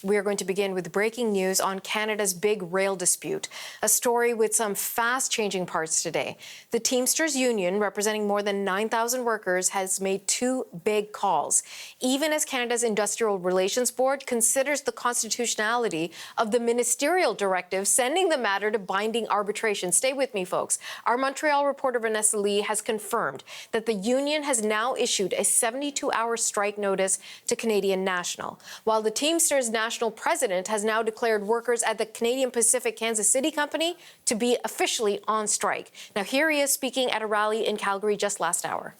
We are going to begin with breaking news on Canada's big rail dispute, a story with some fast-changing parts today. The Teamsters union, representing more than 9,000 workers, has made two big calls, even as Canada's Industrial Relations Board considers the constitutionality of the ministerial directive sending the matter to binding arbitration. Stay with me, folks. Our Montreal reporter Vanessa Lee has confirmed that the union has now issued a 72-hour strike notice to Canadian National, while the Teamsters National President has now declared workers at the Canadian Pacific Kansas City Company to be officially on strike. Now, here he is speaking at a rally in Calgary just last hour.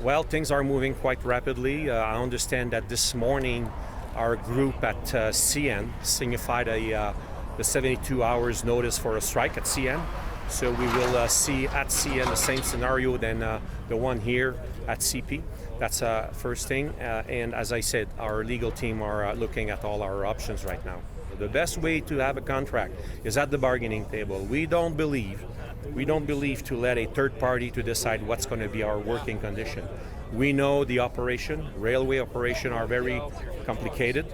Well, things are moving quite rapidly. I understand that this morning our group at CN signified the 72 hours notice for a strike at CN. So we will see at CN the same scenario than the one here at CP. That's first thing. And as I said, our legal team are looking at all our options right now. The best way to have a contract is at the bargaining table. We don't believe to let a third party to decide what's going to be our working condition. We know the operation, railway operation, are very complicated.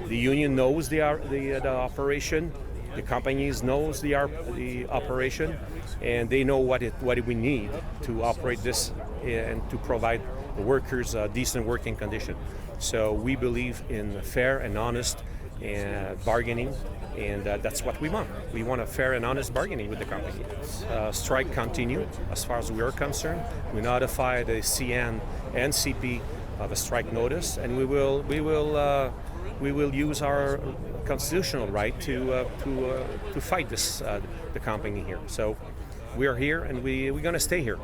The union knows the operation. The companies knows the operation, and they know what we need to operate this and to provide the workers a decent working condition. So we believe in fair and honest bargaining, and that's what we want. We want a fair and honest bargaining with the company. Strike continue as far as we are concerned. We notify the CN and CP of a strike notice, and we will use our constitutional right to fight this the company here. So we are here, and we're going to stay here.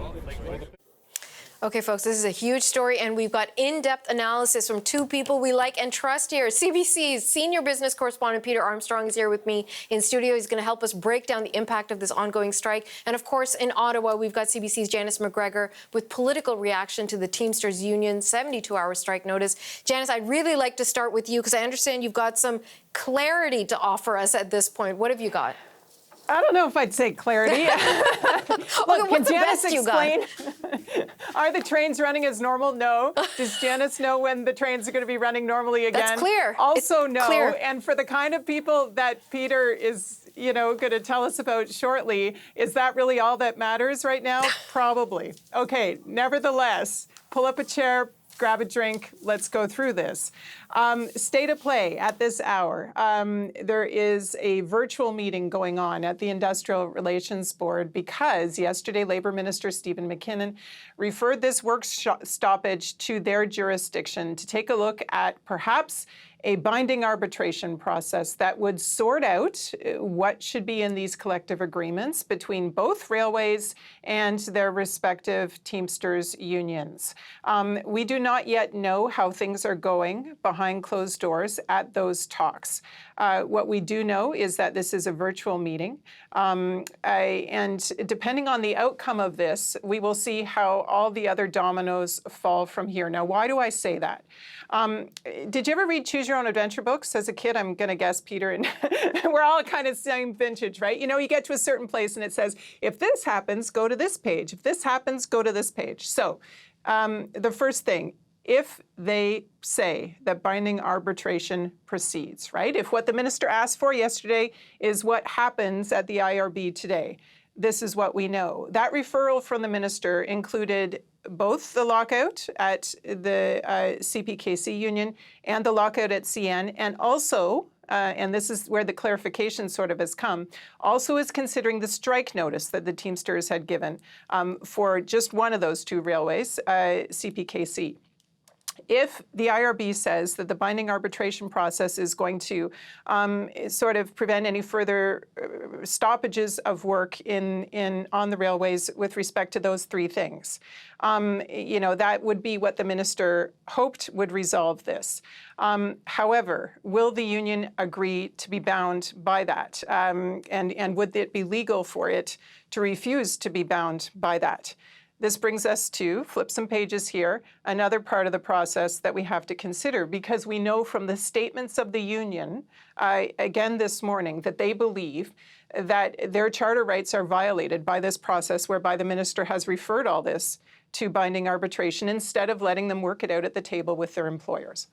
Okay, folks, this is a huge story, and we've got in-depth analysis from two people we like and trust here. CBC's senior business correspondent Peter Armstrong is here with me in studio. He's going to help us break down the impact of this ongoing strike. And of course, in Ottawa, we've got CBC's Janice McGregor with political reaction to the Teamsters Union 72-hour strike notice. Janice, I'd really like to start with you because I understand you've got some clarity to offer us at this point. What have you got? I don't know if I'd say clarity. Look, can Janice explain? Are the trains running as normal? No. Does Janice know when the trains are going to be running normally again? That's clear. Also, it's no. Clear. And for the kind of people that Peter is, going to tell us about shortly, is that really all that matters right now? Probably. Okay. Nevertheless, pull up a chair, grab a drink, let's go through this. State of play at this hour. There is a virtual meeting going on at the Industrial Relations Board because yesterday Labour Minister Stephen McKinnon referred this work stoppage to their jurisdiction to take a look at perhaps a binding arbitration process that would sort out what should be in these collective agreements between both railways and their respective Teamsters unions. We do not yet know how things are going behind closed doors at those talks. What we do know is that this is a virtual meeting, and depending on the outcome of this, we will see how all the other dominoes fall from here. Now, why do I say that? Did you ever read Choose Your Own Adventure books as a kid? I'm going to guess, Peter, and we're all kind of same vintage, right? You get to a certain place and it says, if this happens, go to this page. If this happens, go to this page. So the first thing, if they say that binding arbitration proceeds, right? If what the minister asked for yesterday is what happens at the IRB today, this is what we know. That referral from the minister included both the lockout at the CPKC union and the lockout at CN, and also, and this is where the clarification sort of has come, also is considering the strike notice that the Teamsters had given for just one of those two railways, CPKC. If the IRB says that the binding arbitration process is going to sort of prevent any further stoppages of work on the railways with respect to those three things, that would be what the minister hoped would resolve this. However, will the union agree to be bound by that? And would it be legal for it to refuse to be bound by that? This brings us to, flip some pages here, another part of the process that we have to consider, because we know from the statements of the union, again this morning, that they believe that their charter rights are violated by this process whereby the minister has referred all this to binding arbitration instead of letting them work it out at the table with their employers.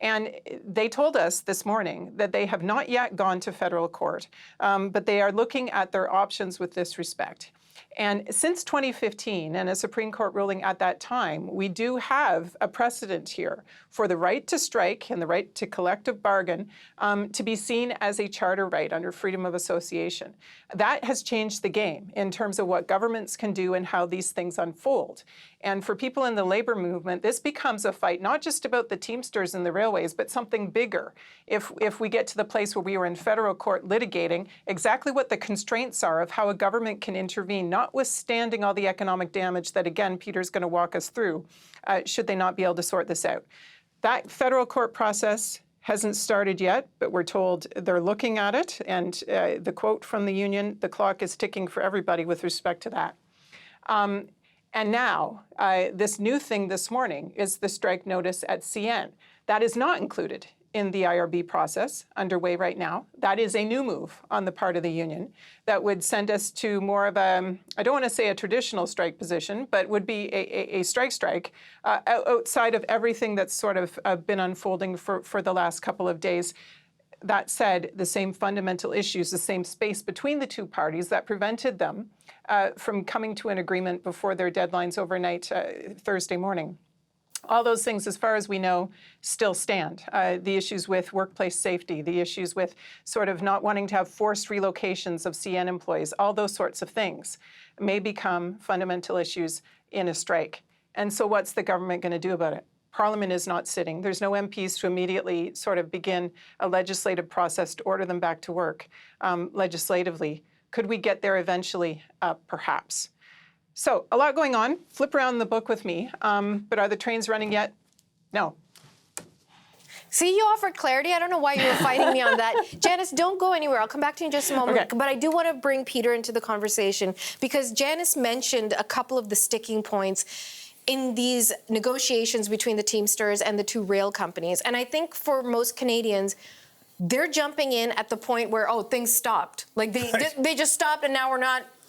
And they told us this morning that they have not yet gone to federal court, but they are looking at their options with this respect. And since 2015, and a Supreme Court ruling at that time, we do have a precedent here for the right to strike and the right to collective bargain to be seen as a charter right under freedom of association. That has changed the game in terms of what governments can do and how these things unfold. And for people in the labor movement, this becomes a fight not just about the Teamsters and the railways, but something bigger. If we get to the place where we are in federal court litigating exactly what the constraints are of how a government can intervene, notwithstanding all the economic damage that, again, Peter's going to walk us through, should they not be able to sort this out. That federal court process hasn't started yet, but we're told they're looking at it. And the quote from the union, the clock is ticking for everybody with respect to that. And now, this new thing this morning is the strike notice at CN. That is not included in the IRB process underway right now. That is a new move on the part of the union that would send us to more of a, I don't want to say a traditional strike position, but would be a strike outside of everything that's sort of been unfolding for the last couple of days. That said, the same fundamental issues, the same space between the two parties that prevented them from coming to an agreement before their deadlines overnight Thursday morning. All those things, as far as we know, still stand. The issues with workplace safety, the issues with sort of not wanting to have forced relocations of CN employees, all those sorts of things may become fundamental issues in a strike. And so what's the government going to do about it? Parliament is not sitting. There's no MPs to immediately sort of begin a legislative process to order them back to work legislatively. Could we get there eventually? Perhaps. So a lot going on. Flip around the book with me. But are the trains running yet? No. See, you offered clarity. I don't know why you were fighting me on that. Janice, don't go anywhere. I'll come back to you in just a moment. Okay. But I do want to bring Peter into the conversation because Janice mentioned a couple of the sticking points in these negotiations between the Teamsters and the two rail companies. And I think for most Canadians, they're jumping in at the point where, oh, things stopped. Like they just stopped and now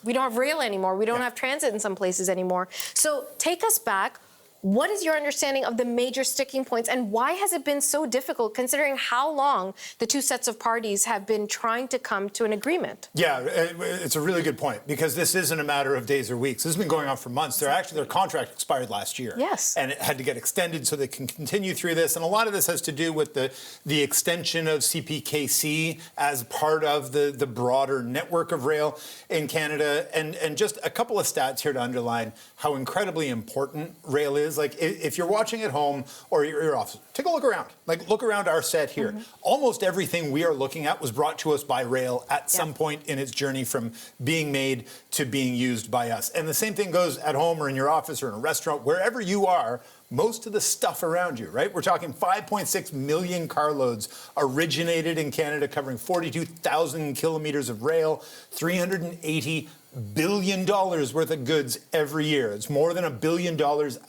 we don't have rail anymore. We don't have transit in some places anymore. So take us back. What is your understanding of the major sticking points and why has it been so difficult considering how long the two sets of parties have been trying to come to an agreement? Yeah, it's a really good point because this isn't a matter of days or weeks. This has been going on for months. Their contract expired last year. Yes. And it had to get extended so they can continue through this. And a lot of this has to do with the extension of CPKC as part of the broader network of rail in Canada. And just a couple of stats here to underline how incredibly important rail is. Like if you're watching at home or your office, take a look around. Like look around our set here. Mm-hmm. Almost everything we are looking at was brought to us by rail at some point in its journey from being made to being used by us. And the same thing goes at home or in your office or in a restaurant, wherever you are. Most of the stuff around you, right? We're talking 5.6 million carloads originated in Canada, covering 42,000 kilometers of rail, $380 billion worth of goods every year. It's more than $1 billion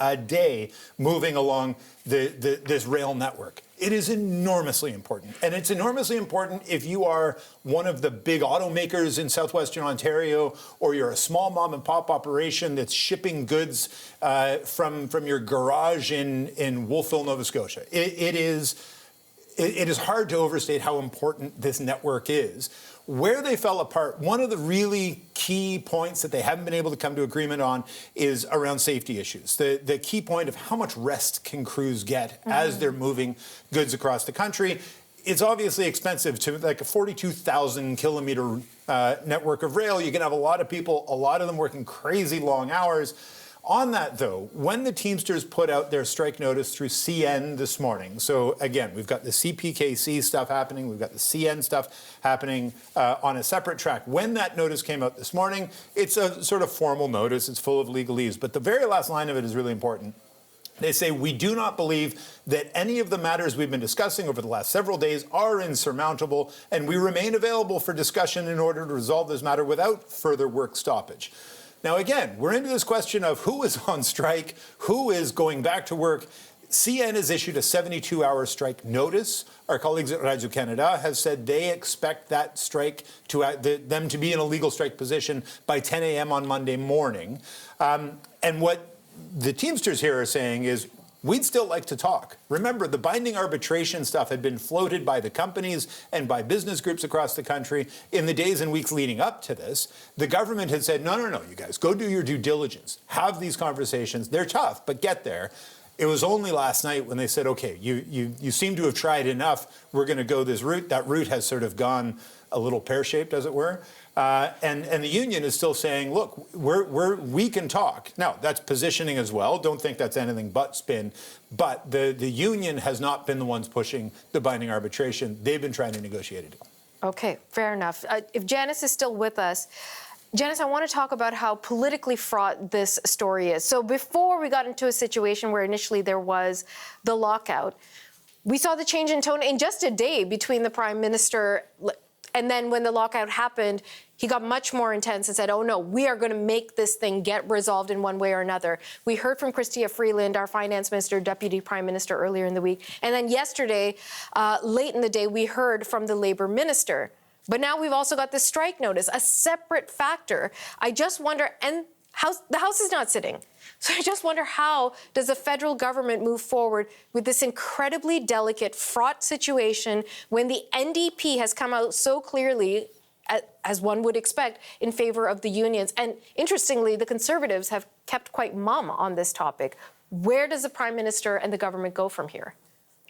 a day moving along this rail network. It is enormously important. And it's enormously important if you are one of the big automakers in southwestern Ontario or you're a small mom and pop operation that's shipping goods from your garage in Wolfville, Nova Scotia. It is hard to overstate how important this network is. Where they fell apart, one of the really key points that they haven't been able to come to agreement on is around safety issues. The key point of how much rest can crews get as they're moving goods across the country. It's obviously expensive to like a 42,000 kilometer network of rail. You can have a lot of people, a lot of them working crazy long hours. On that, though, when the Teamsters put out their strike notice through CN this morning, so again, we've got the CPKC stuff happening, we've got the CN stuff happening on a separate track. When that notice came out this morning, it's a sort of formal notice, it's full of legalese, but the very last line of it is really important. They say, we do not believe that any of the matters we've been discussing over the last several days are insurmountable, and we remain available for discussion in order to resolve this matter without further work stoppage. Now, again, we're into this question of who is on strike, who is going back to work. CN has issued a 72-hour strike notice. Our colleagues at Radio-Canada have said they expect that strike them to be in a legal strike position by 10 a.m. on Monday morning. And what the Teamsters here are saying is, we'd still like to talk. Remember, the binding arbitration stuff had been floated by the companies and by business groups across the country in the days and weeks leading up to this. The government had said, no, you guys, go do your due diligence. Have these conversations. They're tough, but get there. It was only last night when they said, okay, you seem to have tried enough. We're going to go this route. That route has sort of gone a little pear-shaped, as it were. And the union is still saying, look, we can talk. Now, that's positioning as well. Don't think that's anything but spin. But the union has not been the ones pushing the binding arbitration. They've been trying to negotiate a deal. Okay, fair enough. If Janice is still with us, Janice, I want to talk about how politically fraught this story is. So before we got into a situation where initially there was the lockout, we saw the change in tone in just a day between the Prime Minister. And then when the lockout happened, he got much more intense and said, oh, no, we are going to make this thing get resolved in one way or another. We heard from Chrystia Freeland, our finance minister, deputy prime minister, earlier in the week. And then yesterday, late in the day, we heard from the Labour minister. But now we've also got this strike notice, a separate factor. I just wonder, and the House is not sitting. So I just wonder, how does the federal government move forward with this incredibly delicate, fraught situation when the NDP has come out so clearly, as one would expect, in favor of the unions? And interestingly, the Conservatives have kept quite mum on this topic. Where does the Prime Minister and the government go from here?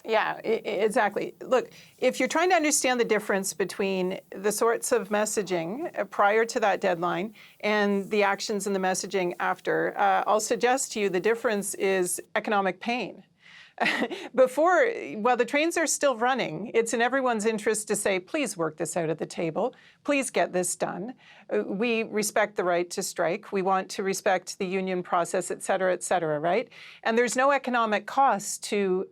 Yeah, exactly. Look, if you're trying to understand the difference between the sorts of messaging prior to that deadline and the actions and the messaging after, I'll suggest to you the difference is economic pain. While the trains are still running, it's in everyone's interest to say, please work this out at the table. Please get this done. We respect the right to strike. We want to respect the union process, et cetera, right? And there's no economic cost to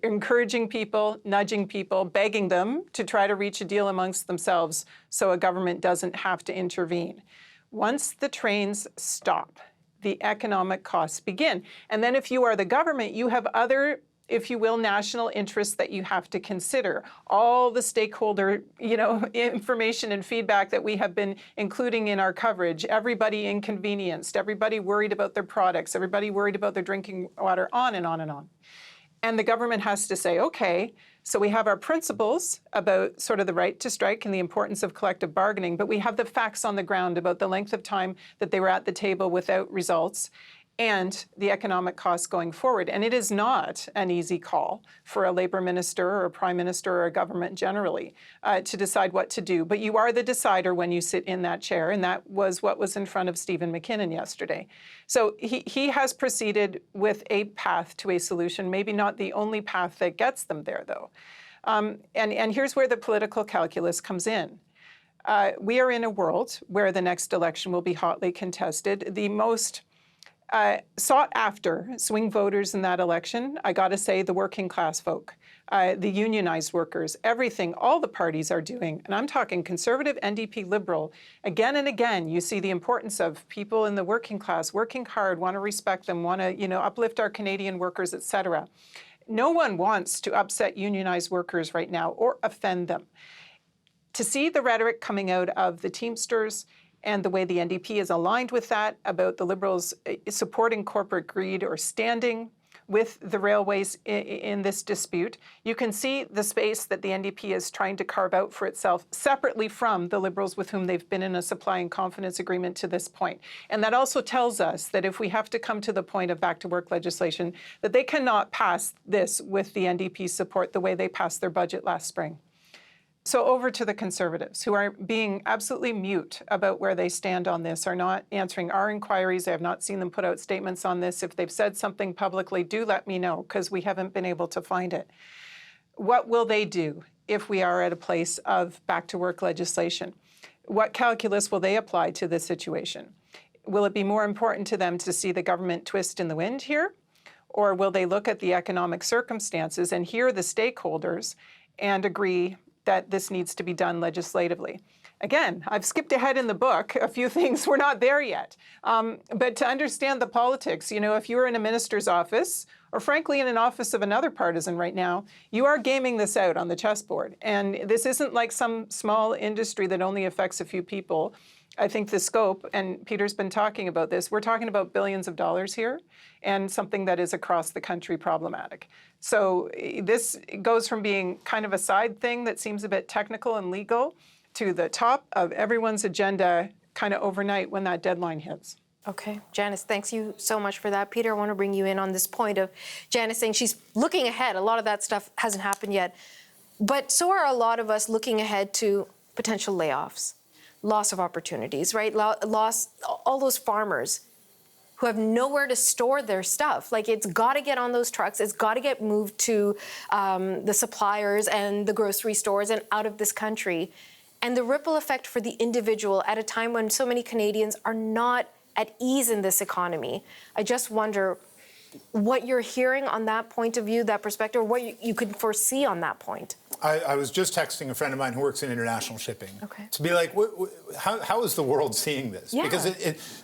encouraging people, nudging people, begging them to try to reach a deal amongst themselves so a government doesn't have to intervene. Once the trains stop, the economic costs begin. And then if you are the government, you have other, if you will, national interests that you have to consider. All the stakeholder, information and feedback that we have been including in our coverage, everybody inconvenienced, everybody worried about their products, everybody worried about their drinking water, on and on and on. And the government has to say, okay, so we have our principles about sort of the right to strike and the importance of collective bargaining, but we have the facts on the ground about the length of time that they were at the table without results and the economic costs going forward. And it is not an easy call for a Labour minister or a prime minister or a government generally to decide what to do. But you are the decider when you sit in that chair, and that was what was in front of Stephen McKinnon yesterday. So he has proceeded with a path to a solution, maybe not the only path that gets them there, though. And here's where the political calculus comes in. We are in a world where the next election will be hotly contested. The most sought after swing voters in that election, I got to say, the working class folk, the unionized workers, everything, all the parties are doing. And I'm talking Conservative, NDP, Liberal. Again and again, you see the importance of people in the working class working hard, want to respect them, want to, uplift our Canadian workers, et cetera. No one wants to upset unionized workers right now or offend them. To see the rhetoric coming out of the Teamsters and the way the NDP is aligned with that, about the Liberals supporting corporate greed or standing with the railways in this dispute, you can see the space that the NDP is trying to carve out for itself separately from the Liberals with whom they've been in a supply and confidence agreement to this point. And that also tells us that if we have to come to the point of back-to-work legislation, that they cannot pass this with the NDP's support the way they passed their budget last spring. So over to the Conservatives, who are being absolutely mute about where they stand on this, are not answering our inquiries. I have not seen them put out statements on this. If they've said something publicly, do let me know, because we haven't been able to find it. What will they do if we are at a place of back-to-work legislation? What calculus will they apply to this situation? Will it be more important to them to see the government twist in the wind here? Or will they look at the economic circumstances and hear the stakeholders and agree that this needs to be done legislatively? Again, I've skipped ahead in the book a few things. We're not there yet. But to understand the politics, if you're in a minister's office, or frankly in an office of another partisan right now, you are gaming this out on the chessboard. And this isn't like some small industry that only affects a few people. I think the scope, and Peter's been talking about this, we're talking about billions of dollars here and something that is across the country problematic. So this goes from being kind of a side thing that seems a bit technical and legal to the top of everyone's agenda kind of overnight when that deadline hits. Okay, Janice, thanks you so much for that. Peter, I want to bring you in on this point of Janice saying she's looking ahead. A lot of that stuff hasn't happened yet. But so are a lot of us looking ahead to potential layoffs, loss of opportunities, right? Loss, all those farmers who have nowhere to store their stuff. Like, it's got to get on those trucks. It's got to get moved to the suppliers and the grocery stores and out of this country. And the ripple effect for the individual at a time when so many Canadians are not at ease in this economy. I just wonder what you're hearing on that point of view, that perspective, what you could foresee on that point. I was just texting a friend of mine who works in international shipping to be like, how is the world seeing this? Yeah. Because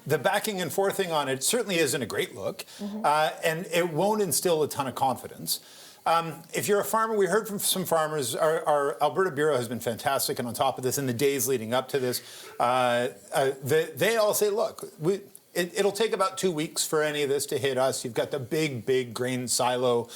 the backing and forthing on it certainly isn't a great look, and it won't instill a ton of confidence. If you're a farmer, we heard from some farmers. Our Alberta Bureau has been fantastic, and on top of this, in the days leading up to this, they all say, look, it'll take about 2 weeks for any of this to hit us. You've got the big grain silo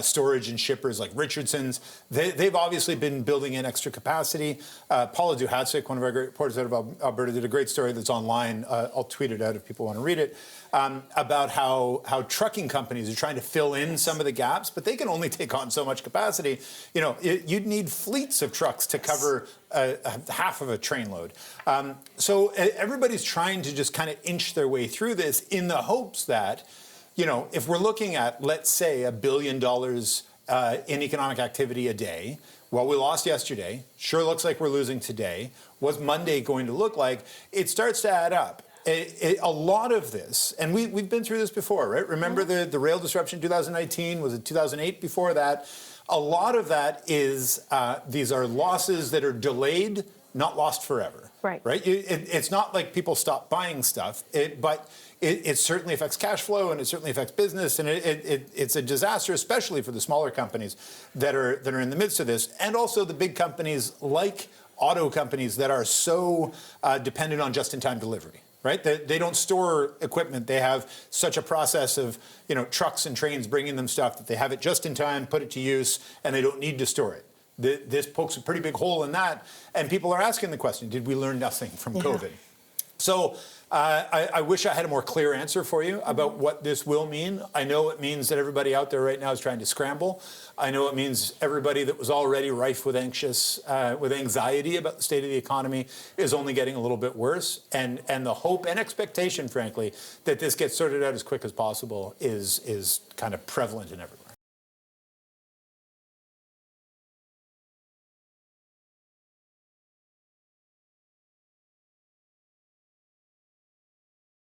storage and shippers like Richardson's. They've obviously been building in extra capacity. Paula Duhatsik, one of our great reporters out of Alberta, did a great story that's online. I'll tweet it out if people want to read it, about how trucking companies are trying to fill in some of the gaps, but they can only take on so much capacity. You know, you'd need fleets of trucks to cover half of a train load. So everybody's trying to just kind of inch their way through this in the hopes that, you know, if we're looking at, let's say, $1 billion in economic activity a day, well, we lost yesterday, sure looks like we're losing today, what's Monday going to look like? It starts to add up. A lot of this, and we've been through this before, right? Remember the rail disruption in 2019, was it 2008 before that? A lot of that is, these are losses that are delayed, not lost forever. Right. It's not like people stop buying stuff, but it certainly affects cash flow, and it certainly affects business, and it's a disaster, especially for the smaller companies that are in the midst of this, and also the big companies like auto companies that are so dependent on just-in-time delivery. Right? They don't store equipment. They have such a process of, you know, trucks and trains bringing them stuff that they have it just in time, put it to use, and they don't need to store it. This pokes a pretty big hole in that. And people are asking the question, did we learn nothing from COVID? So I wish I had a more clear answer for you about what this will mean. I know it means that everybody out there right now is trying to scramble. I know it means everybody that was already rife with anxiety about the state of the economy is only getting a little bit worse. And the hope and expectation, frankly, that this gets sorted out as quick as possible is kind of prevalent in everyone.